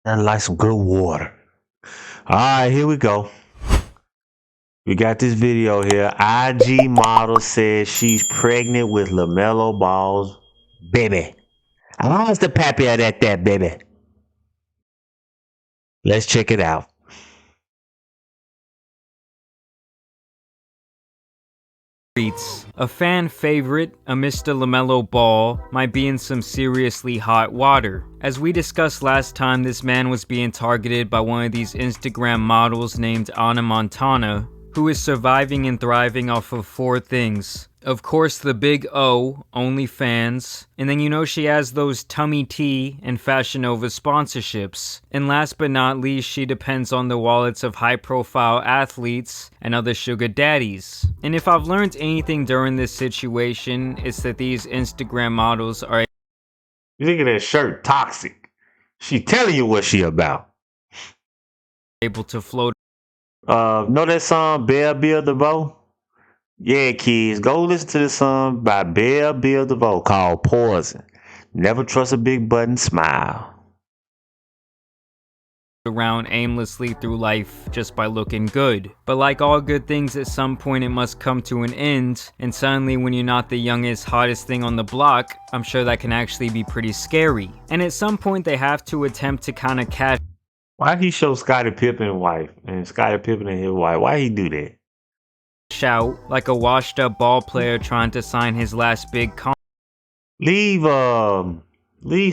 And like some good water. All right, here we go. We got this video here. IG model says she's pregnant with LaMelo Ball's baby. How's the pappy of that baby? Let's check it out. A fan favorite, a Mr. LaMelo Ball, might be in some seriously hot water. As we discussed last time, this man was being targeted by one of these Instagram models named Anna Montana, who is surviving and thriving off of 4 things. Of course, the big O, OnlyFans, and then you know she has those Tummy Tea and Fashion Nova sponsorships. And last but not least, she depends on the wallets of high-profile athletes and other sugar daddies. And if I've learned anything during this situation, it's that these Instagram models are You think of that shirt toxic. She telling you what she about. able to float. Know that song Bell Bill DeVoe? Yeah, kids, go listen to the song by Bell Bill DeVoe called Poison. Never trust a big button smile. Around aimlessly through life just by looking good. But like all good things, at some point it must come to an end, and suddenly when you're not the youngest, hottest thing on the block, I'm sure that can actually be pretty scary. And at some point they have to attempt to kind of cash Why he show Scottie Pippen's wife and Scottie Pippen and his wife? Why he do that? out like a washed up ball player trying to sign his last big Leave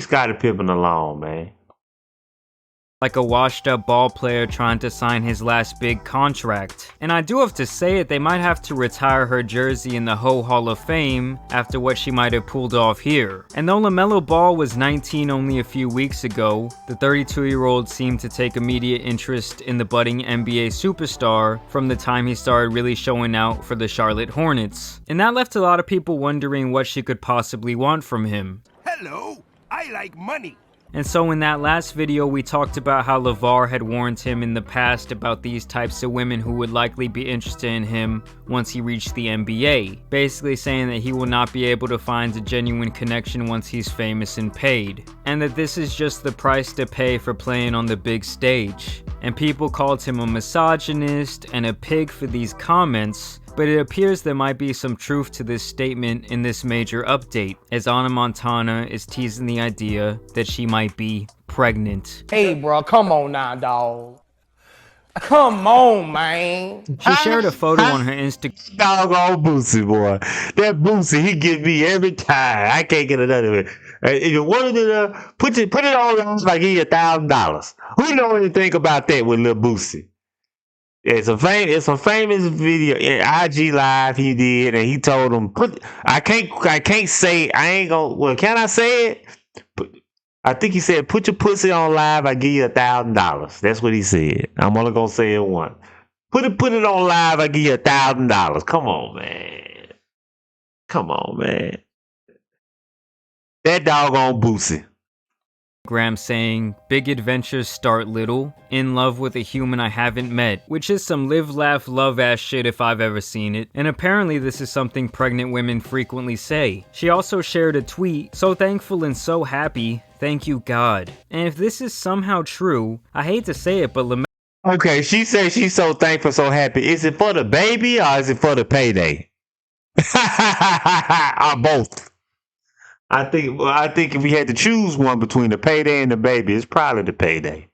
Scottie Pippen alone, man. Like a washed up ball player trying to sign his last big contract. And I do have to say it, they might have to retire her jersey in the Ho Hall of Fame after what she might have pulled off here. And though LaMelo Ball was 19 only a few weeks ago, the 32-year-old seemed to take immediate interest in the budding NBA superstar from the time he started really showing out for the Charlotte Hornets. And that left a lot of people wondering what she could possibly want from him. Hello, I like money. And so in that last video, we talked about how LeVar had warned him in the past about these types of women who would likely be interested in him once he reached the NBA, basically saying that he will not be able to find a genuine connection once he's famous and paid, and that this is just the price to pay for playing on the big stage. And people called him a misogynist and a pig for these comments, but it appears there might be some truth to this statement in this major update, as Anna Montana is teasing the idea that she might be pregnant. Hey, bro, come on now, dog. Come on, man. She shared a photo on her Instagram. Doggone Boosie, boy. That Boosie, he get me every time. I can't get another one. If you wanted to put it on, like give you $1,000. Who know anything about that with Lil Boosie? It's a famous video in IG Live he did, and he told him I can't say I ain't gonna. Well, can I say it? I think he said, "Put your pussy on live. I give you $1,000." That's what he said. I'm only gonna say it once. Put it on live. I give you $1,000. Come on, man. Come on, man. That doggone Boosie. Saying, big adventures start little, in love with a human I haven't met, which is some live, laugh, love ass shit if I've ever seen it, and apparently this is something pregnant women frequently say. She also shared a tweet, so thankful and so happy, thank you God. And if this is somehow true, I hate to say it, but Okay, she says she's so thankful, so happy. Is it for the baby or is it for the payday? Or both? I think if we had to choose one between the payday and the baby, it's probably the payday.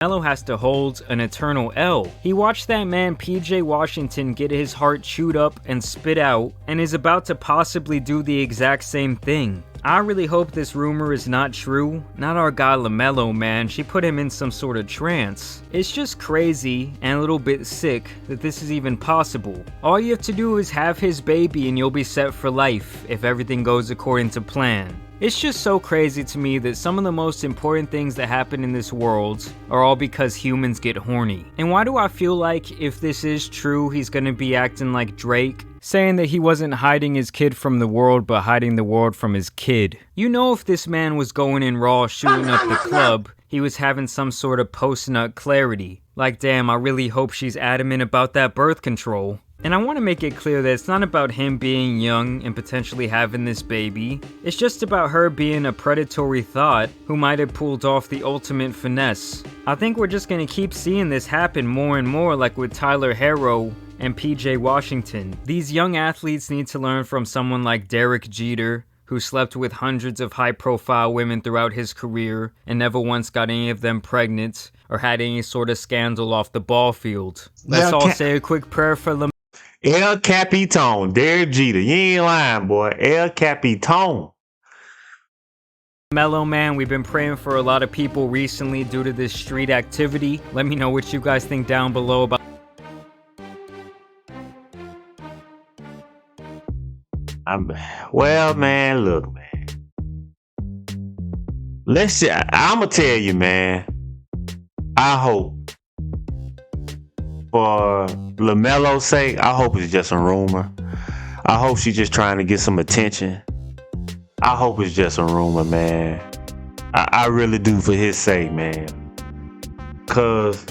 LaMelo has to hold an eternal L. He watched that man PJ Washington get his heart chewed up and spit out, and is about to possibly do the exact same thing. I really hope this rumor is not true. Not our guy LaMelo, man. She put him in some sort of trance. It's just crazy and a little bit sick that this is even possible. All you have to do is have his baby and you'll be set for life if everything goes according to plan. It's just so crazy to me that some of the most important things that happen in this world are all because humans get horny. And why do I feel like if this is true, he's gonna be acting like Drake, saying that he wasn't hiding his kid from the world, but hiding the world from his kid? You know, if this man was going in raw shooting up the club, he was having some sort of post-nut clarity. Like, damn, I really hope she's adamant about that birth control. And I want to make it clear that it's not about him being young and potentially having this baby. It's just about her being a predatory thought who might have pulled off the ultimate finesse. I think we're just going to keep seeing this happen more and more, like with Tyler Herro and PJ Washington. These young athletes need to learn from someone like Derek Jeter, who slept with hundreds of high-profile women throughout his career and never once got any of them pregnant or had any sort of scandal off the ball field. Let's all say a quick prayer for LaMelo. El Capitan, Derek Jeter. You ain't lying, boy. El Capitan. LaMelo, man, we've been praying for a lot of people recently due to this street activity. Let me know what you guys think down below about. Well, man, look, man. I'm going to tell you, man. I hope, for LaMelo's sake, I hope it's just a rumor. I hope she's just trying to get some attention. I hope it's just a rumor, man. I really do, for his sake, man. Because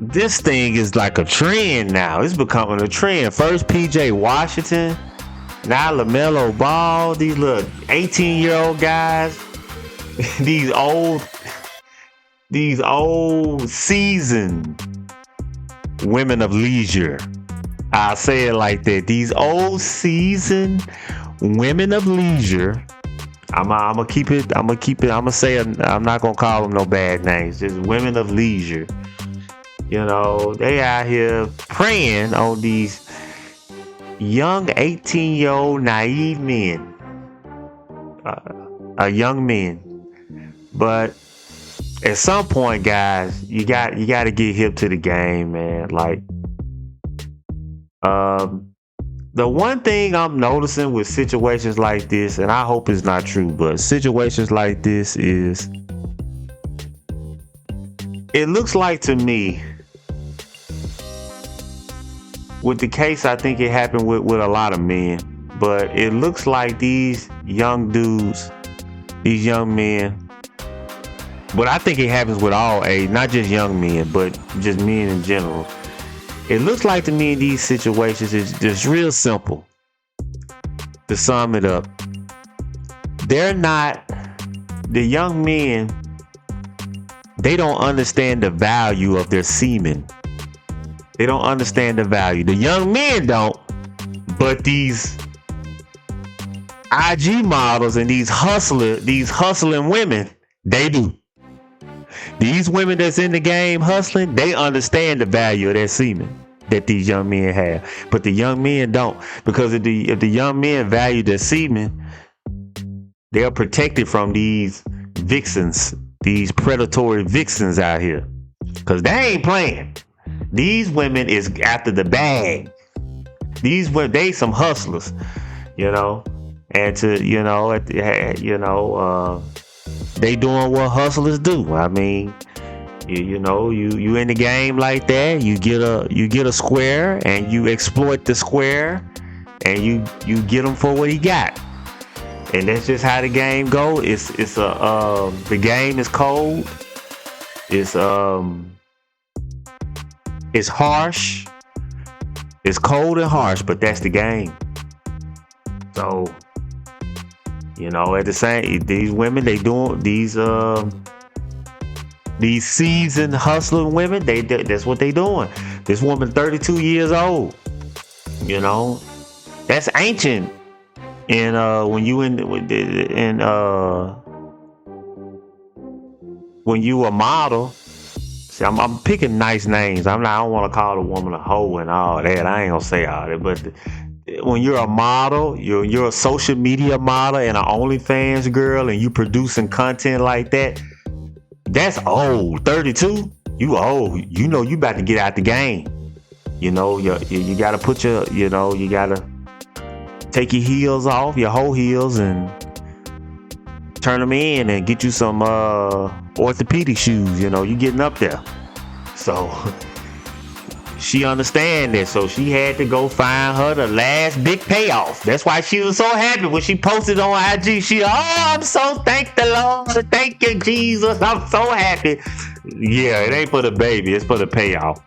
this thing is like a trend now. It's becoming a trend. First PJ Washington, now LaMelo Ball, these little 18-year-old guys, these old seasoned women of leisure. I'll say it like that. These old seasoned women of leisure. I'm gonna say I'm not gonna call them no bad names. Just women of leisure. You know, they out here preying on these young 18-year-old naive men. Young men. But at some point, guys, you got to get hip to the game, man. Like, the one thing I'm noticing with situations like this, and I hope it's not true, but situations like this is, it looks like to me, with the case, I think it happened with a lot of men, but it looks like these young dudes, these young men, but I think it happens with all age, not just young men, but just men in general. It looks like to me in these situations, it's just real simple. To sum it up, the young men, they don't understand the value of their semen. They don't understand the value. The young men don't, but these IG models and these hustling women, they do. These women that's in the game hustling, they understand the value of their semen that these young men have. But the young men don't. Because if the young men value their semen, they're protected from these vixens, these predatory vixens out here. Because they ain't playing. These women is after the bag. These women, they some hustlers, you know. And they doing what hustlers do. I mean, you in the game like that, you get a square and you exploit the square and you get him for what he got. And that's just how the game go. The game is cold. It's harsh. It's cold and harsh, but that's the game. So, at the same, these women, they doing these seasoned hustling women, that's what they doing. This woman 32 years old. That's ancient. And when you a model, see, I'm picking nice names. I don't want to call a woman a hoe and all that. I ain't gonna say all that, but when you're a model, you're a social media model and an OnlyFans girl, and you producing content like that, that's old. 32, you old. You about to get out the game. You gotta put you gotta take your heels off, your whole heels, and turn them in and get you some orthopedic shoes. You getting up there. So she understand that, so she had to go find her the last big payoff. That's why she was so happy when she posted on IG. I'm so thank the Lord, thank you Jesus, I'm so happy. Yeah, it ain't for the baby, it's for the payoff.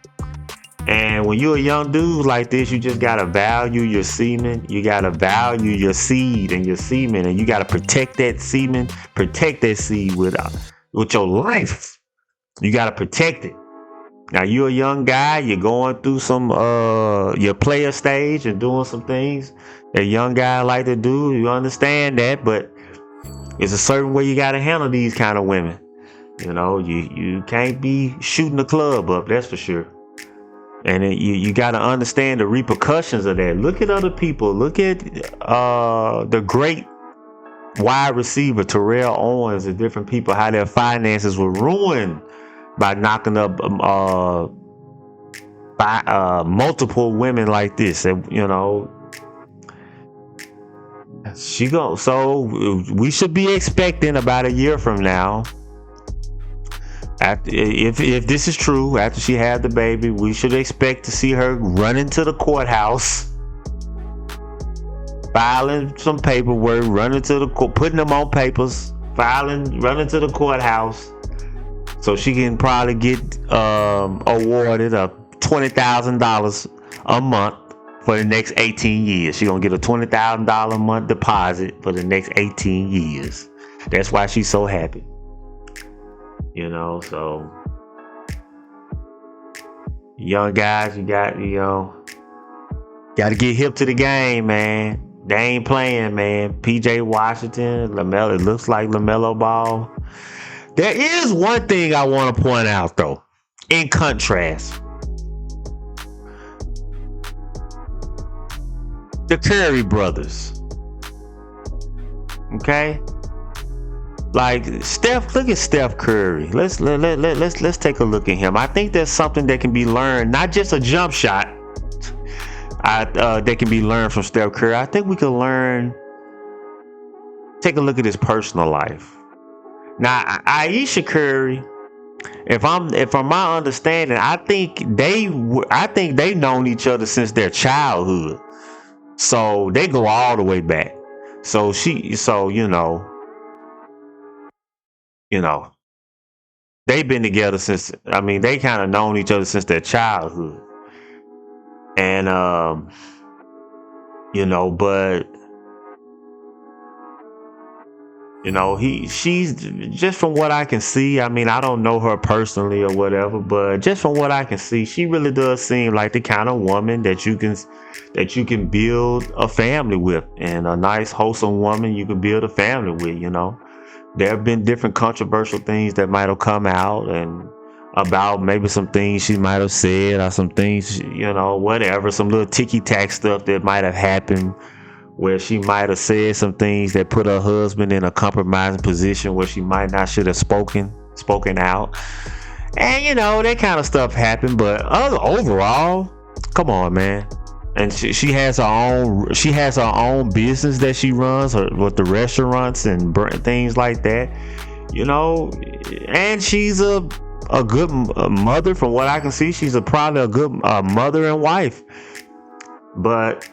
And when you're a young dude like this, you just gotta value your semen. You gotta value your seed and your semen, and you gotta protect that semen, protect that seed with your life. You gotta protect it. Now you're a young guy. You're going through some your player stage and doing some things that young guy like to do. You understand that, but it's a certain way you gotta handle these kind of women. You know, you can't be shooting the club up. That's for sure. And you got to understand the repercussions of that. Look at other people. Look at the great wide receiver Terrell Owens and different people, how their finances were ruined by knocking up by multiple women like this. And, you know, so we should be expecting about a year from now. After, if this is true, after she had the baby, we should expect to see her running to the courthouse, filing some paperwork, running to the court, putting them on papers, running to the courthouse, so she can probably get awarded a $20,000 a month for the next 18 years. She's gonna get a $20,000 a month deposit for the next 18 years. That's why she's so happy. You know, so young guys, you got to get hip to the game, man. They ain't playing, man. PJ Washington, LaMelo, it looks like LaMelo Ball. There is one thing I want to point out, though, in contrast. The Curry brothers. Okay? Like Steph, look at Steph Curry. Let's take a look at him. I think there's something that can be learned, not just a jump shot. That can be learned from Steph Curry. I think we can learn. Take a look at his personal life. Now, Aisha Curry, if from my understanding, I think they've known each other since their childhood. So they go all the way back. So you know, they've been together since, they kind of known each other since their childhood. And, but, she's just from what I can see. I don't know her personally or whatever, but just from what I can see, she really does seem like the kind of woman that you can build a family with, and a nice, wholesome woman you can build a family with, There have been different controversial things that might have come out, and about maybe some things she might have said, or some things, whatever, some little ticky-tack stuff that might have happened, where she might have said some things that put her husband in a compromising position where she might not should have spoken out. And, that kind of stuff happened. But overall, come on, man. And she has her own business that she runs with the restaurants and things like that, and she's a good mother. From what I can see, she's probably a good mother and wife. But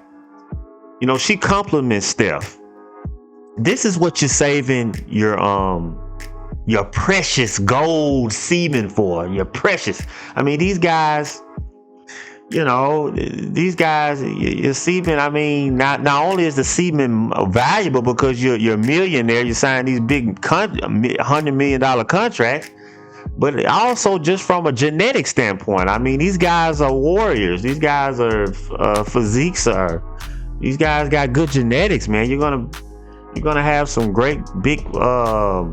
she compliments Steph. This is what you're saving your precious gold semen for. Your precious. These guys. These guys, your semen, not only is the semen valuable because you're a millionaire, you sign these big $100 million contracts, but also just from a genetic standpoint. These guys are warriors. These guys are physiques these guys got good genetics, man. You're gonna have some great big you're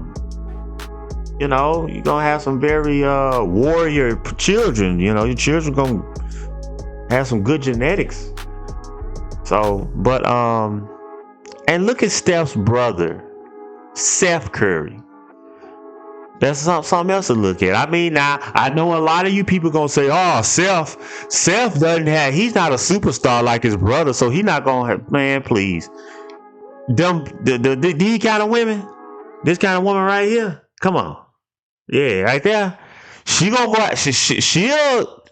gonna have some very warrior children. Your children gonna have some good genetics. So, but and look at Steph's brother, Seth Curry. That's something else to look at. Now I know a lot of you people gonna say, "Oh, Seth doesn't have. He's not a superstar like his brother, so he's not gonna have." Man, please, these kind of women, this kind of woman right here. Come on, yeah, right there. She gonna go.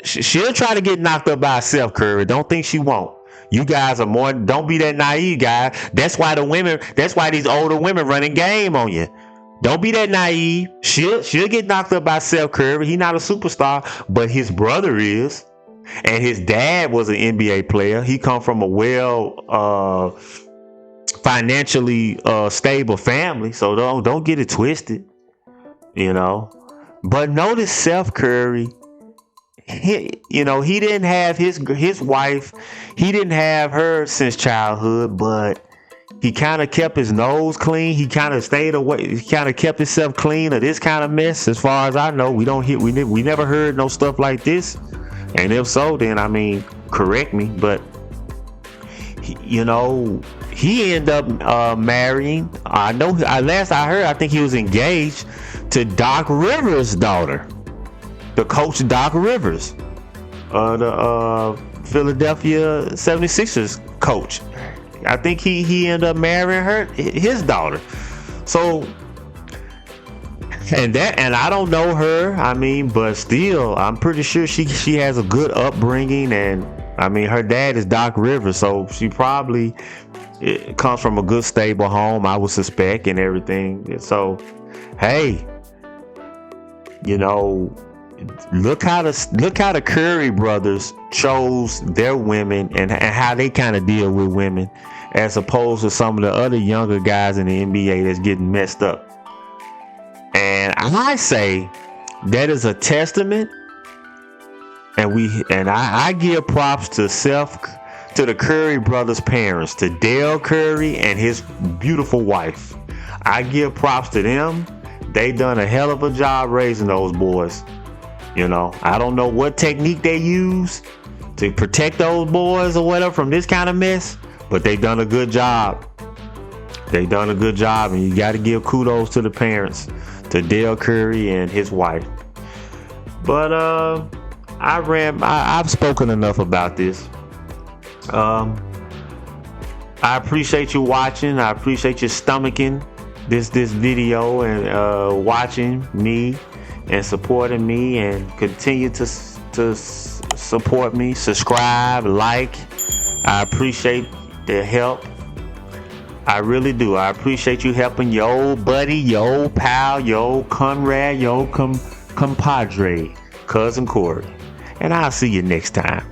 She'll try to get knocked up by Seth Curry. Don't think she won't. You guys are more. Don't be that naive, guys. That's why these older women running game on you. Don't be that naive. She'll get knocked up by Seth Curry. He's not a superstar, but his brother is. And his dad was an NBA player. He come from a financially stable family. So don't get it twisted, you know. But notice Seth Curry, he didn't have his wife. He didn't have her since childhood, but he kind of kept his nose clean. He kind of stayed away. He kind of kept himself clean of this kind of mess. As far as I know, we never heard no stuff like this. And if so, then I mean, correct me. But he ended up marrying. I know. Last I heard, I think he was engaged to Doc Rivers' daughter, the coach Doc Rivers, the Philadelphia 76ers coach. I think he ended up marrying his daughter. So, and I don't know her. I mean, but still, I'm pretty sure she has a good upbringing, and I mean, her dad is Doc Rivers, so she probably comes from a good stable home, I would suspect, and everything. So, hey, look how the Curry brothers chose their women and how they kind of deal with women, as opposed to some of the other younger guys in the NBA that's getting messed up. And I say that is a testament, and I give props to the Curry brothers' parents, to Dale Curry and his beautiful wife. I give props to them. They done a hell of a job raising those boys. I don't know what technique they use to protect those boys or whatever from this kind of mess, but they done a good job. They done a good job, and you got to give kudos to the parents, to Dale Curry and his wife. But I've spoken enough about this. I appreciate you watching. I appreciate you stomaching this video and watching me and supporting me, and continue to support me. Subscribe, like. I appreciate the help. I really do. I appreciate you helping your old buddy, your old pal, your old Conrad, your old compadre, Cousin Corey. And I'll see you next time.